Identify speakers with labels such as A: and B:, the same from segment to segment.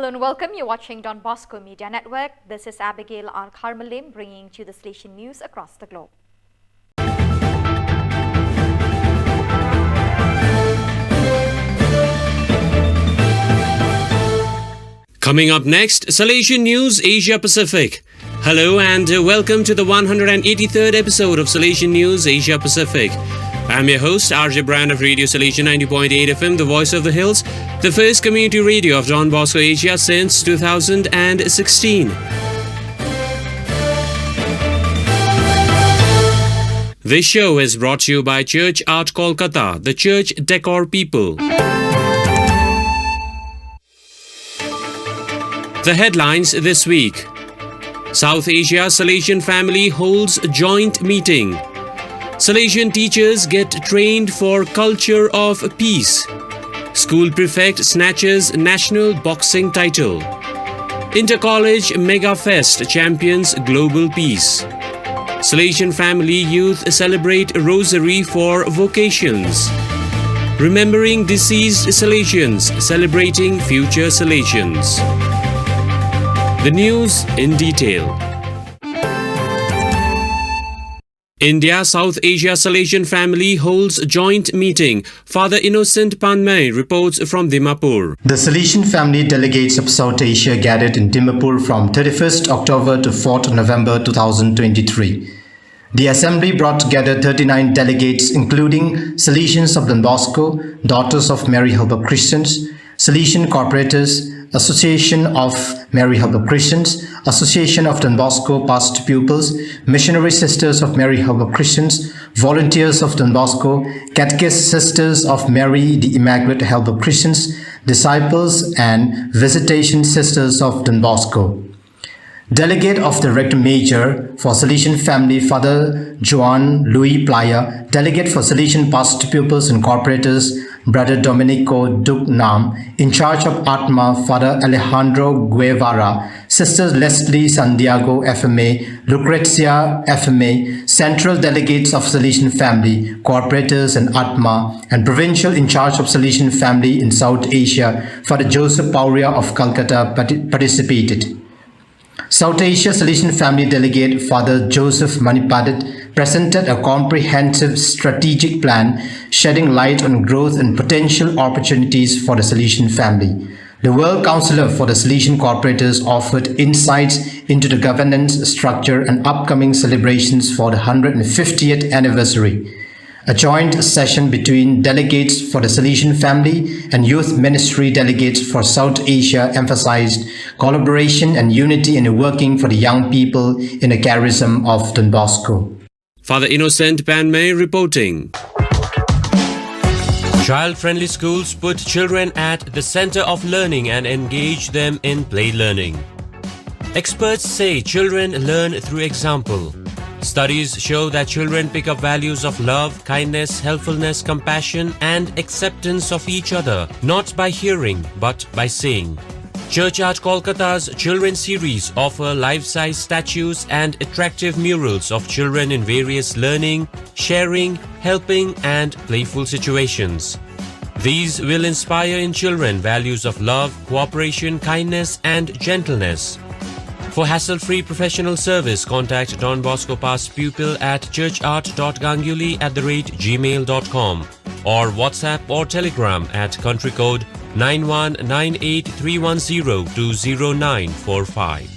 A: Hello and welcome. You're watching Don Bosco Media Network. This is Abigail R. Carmelim bringing you the Salesian news across the globe.
B: Coming up next, Salesian News Asia Pacific. Hello and welcome to the 183rd episode of Salesian News Asia Pacific. I'm your host, RJ Brand of Radio Salesian 90.8 FM, the voice of the hills, the first community radio of Don Bosco Asia since 2016. This show is brought to you by Church Art Kolkata, the church decor people. The headlines this week. South Asia Salesian family holds joint meeting. Salesian teachers get trained for culture of peace. School prefect snatches national boxing title. Inter-college Mega Fest champions global peace. Salesian family youth celebrate rosary for vocations. Remembering deceased Salesians, celebrating future Salesians. The news in detail. India South Asia Salesian family holds joint meeting. Father Innocent Panmay reports from Dimapur.
C: The Salesian family delegates of South Asia gathered in Dimapur from 31st October to 4th November 2023. The assembly brought together 39 delegates including Salesians of Don Bosco, Daughters of Mary Help of Christians, Salesian Corporators, Association of Mary Help of Christians, Association of Don Bosco Past Pupils, Missionary Sisters of Mary Help of Christians, Volunteers of Don Bosco, Catechist Sisters of Mary the Immaculate Help of Christians, Disciples and Visitation Sisters of Don Bosco. Delegate of the Rector Major for Salesian Family, Father Joan Louis Playa, Delegate for Salesian Past Pupils and Corporators, Brother Domenico Duc Nam, in charge of Atma, Father Alejandro Guevara, Sisters Leslie Santiago FMA, Lucrezia FMA, Central Delegates of Salesian Family, Corporators and Atma, and Provincial in charge of Salesian Family in South Asia, Father Joseph Pauria of Calcutta participated. South Asia Salesian Family Delegate Father Joseph Manipadat presented a comprehensive strategic plan shedding light on growth and potential opportunities for the Salesian family. The World Councillor for the Salesian Corporators offered insights into the governance structure and upcoming celebrations for the 150th anniversary. A joint session between delegates for the Salesian family and youth ministry delegates for South Asia emphasized collaboration and unity in working for the young people in the charism of Don Bosco.
B: Father Innocent Panmay reporting. Child-friendly schools put children at the center of learning and engage them in play learning. Experts say children learn through example. Studies show that children pick up values of love, kindness, helpfulness, compassion, and acceptance of each other, not by hearing, but by seeing. Church Art Kolkata's Children series offer life-size statues and attractive murals of children in various learning, sharing, helping, and playful situations. These will inspire in children values of love, cooperation, kindness, and gentleness. For hassle-free professional service, contact Don Bosco Past Pupil at churchart.ganguly@gmail.com or WhatsApp or Telegram at country code 919831020945.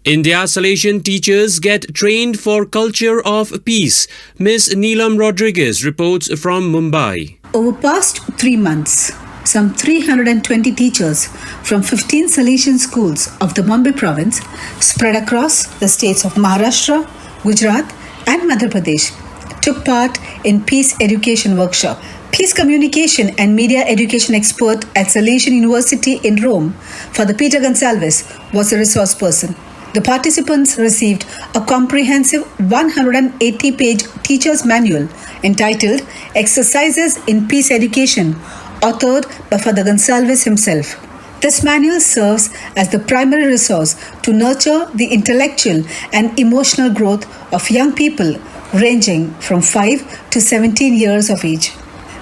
B: India Salesian teachers get trained for culture of peace. Ms. Neelam Rodriguez reports from Mumbai.
D: Over past 3 months, some 320 teachers from 15 Salesian schools of the Mumbai province spread across the states of Maharashtra, Gujarat and Madhya Pradesh took part in Peace Education Workshop. Peace Communication and Media Education expert at Salesian University in Rome, Father Peter Gonsalves, was a resource person. The participants received a comprehensive 180-page teacher's manual entitled Exercises in Peace Education, authored by Father Gonsalves himself. This manual serves as the primary resource to nurture the intellectual and emotional growth of young people ranging from 5 to 17 years of age.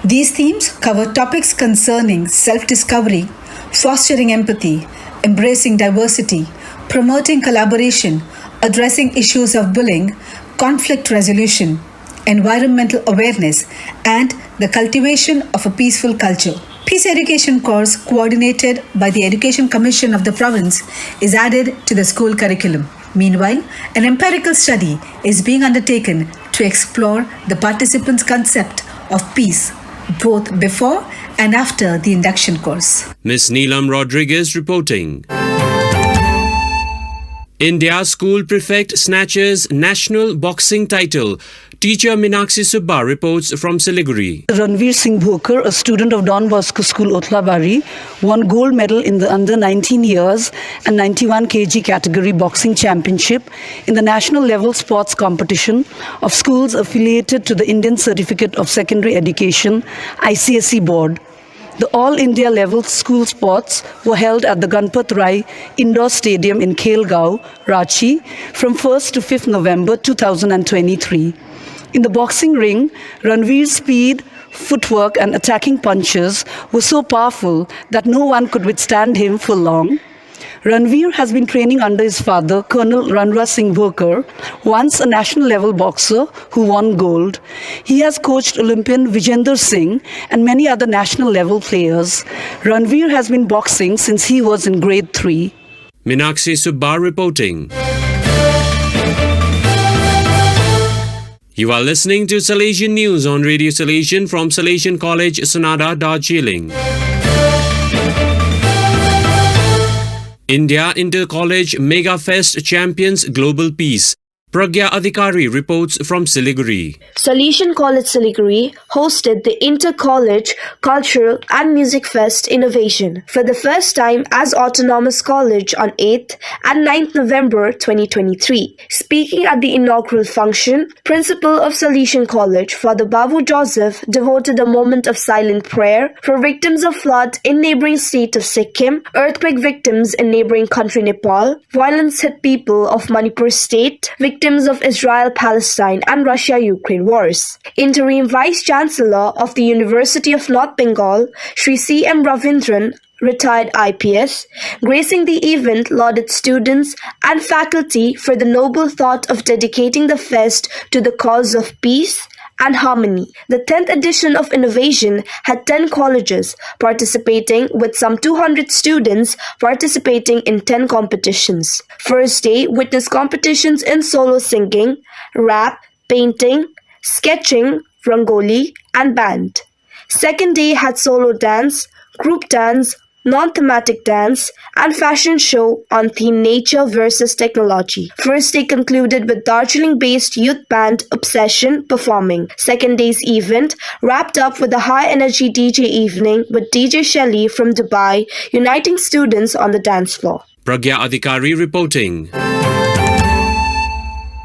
D: These themes cover topics concerning self-discovery, fostering empathy, embracing diversity, promoting collaboration, addressing issues of bullying, conflict resolution, environmental awareness, and the cultivation of a peaceful culture. Peace Education course coordinated by the Education Commission of the province is added to the school curriculum. Meanwhile, an empirical study is being undertaken to explore the participants' concept of peace both before and after the induction course.
B: Ms. Neelam Rodriguez reporting. India School Prefect snatches national boxing title. Teacher Meenakshi Subba reports from Siliguri.
E: Ranveer Singh Bhokar, a student of Don Bosco School, Othlabari, won gold medal in the under 19 years and 91 kg category boxing championship in the national level sports competition of schools affiliated to the Indian Certificate of Secondary Education ICSE board. The All India level school sports were held at the Ganpat Rai Indoor Stadium in Khelgaon, Ranchi from 1st to 5th November 2023. In the boxing ring, Ranveer's speed, footwork and attacking punches were so powerful that no one could withstand him for long. Ranveer has been training under his father, Colonel Ranveer Singh Bhokar, once a national level boxer who won gold. He has coached Olympian Vijender Singh and many other national level players. Ranveer has been boxing since he was in grade 3.
B: Meenakshi Subba reporting. You are listening to Salesian News on Radio Salesian from Salesian College, Sonada, Darjeeling. India Inter-College Mega Fest champions global peace. Pragya Adhikari reports from Siliguri.
F: Salesian College Siliguri hosted the Inter-College Cultural and Music Fest Innovation for the first time as autonomous college on 8th and 9th November 2023. Speaking at the inaugural function, Principal of Salesian College, Father Babu Joseph, devoted a moment of silent prayer for victims of flood in neighboring state of Sikkim, earthquake victims in neighboring country Nepal, violence-hit people of Manipur state, victims of Israel-Palestine and Russia-Ukraine wars. Interim Vice-Chancellor of the University of North Bengal, Sri C. M. Ravindran, retired IPS, gracing the event, lauded students and faculty for the noble thought of dedicating the fest to the cause of peace and harmony. The 10th edition of Innovation had 10 colleges participating, with some 200 students participating in 10 competitions. First day witnessed competitions in solo singing, rap, painting, sketching, rangoli, and band. Second day had solo dance, group dance, non-thematic dance, and fashion show on theme Nature versus Technology. First day concluded with Darjeeling-based youth band Obsession performing. Second day's event wrapped up with a high-energy DJ evening with DJ Shelly from Dubai, uniting students on the dance floor.
B: Pragya Adhikari reporting.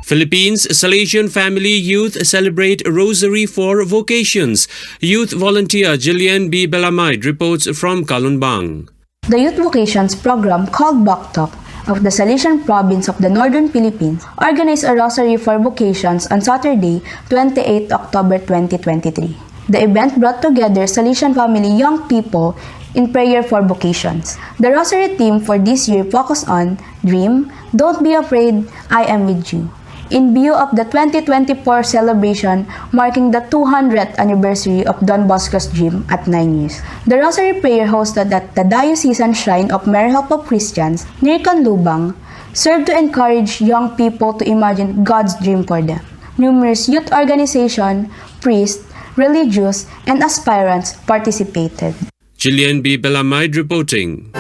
B: Philippines Salesian Family Youth celebrate Rosary for Vocations. Youth volunteer Jillian B. Belamide reports from Kalunbang.
G: The Youth Vocations program called Baktok of the Salesian province of the Northern Philippines organized a Rosary for Vocations on Saturday, 28 October 2023. The event brought together Salesian family young people in prayer for vocations. The Rosary theme for this year focused on Dream, Don't Be Afraid, I Am With You, in view of the 2024 celebration marking the 200th anniversary of Don Bosco's dream at 9 years. The Rosary prayer hosted at the Diocesan Shrine of Mary Help of Christians near Canlubang served to encourage young people to imagine God's dream for them. Numerous youth organizations, priests, religious, and aspirants participated.
B: Jillian B. Belamide reporting.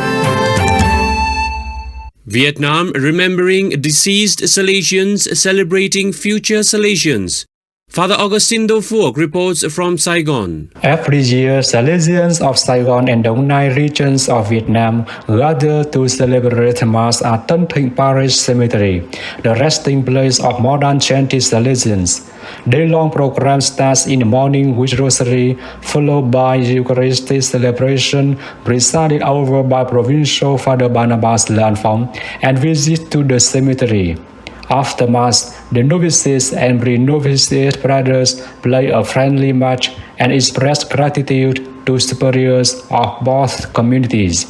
B: Vietnam remembering deceased Salesians, celebrating future Salesians. Father Augustindo Phuoc reports from Saigon.
H: Every year, Salesians of Saigon and Dong Nai regions of Vietnam gather to celebrate Mass at Tân Thịnh Parish Cemetery, the resting place of more than 20 Salesians. Day-long program starts in the morning with Rosary, followed by Eucharistic celebration, presided over by Provincial Father Barnabas Lan Phong, and visit to the cemetery. After Mass, the novices and pre-novitiate brothers play a friendly match and express gratitude to superiors of both communities.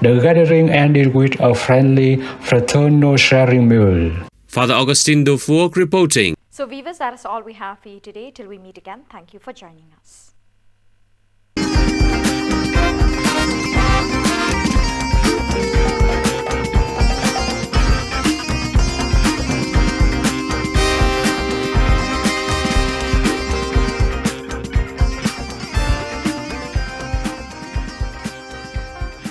H: The gathering ended with a friendly fraternal sharing meal.
B: Father Augustine Dufour reporting.
A: So viewers, that is all we have for you today. Till we meet again, thank you for joining us.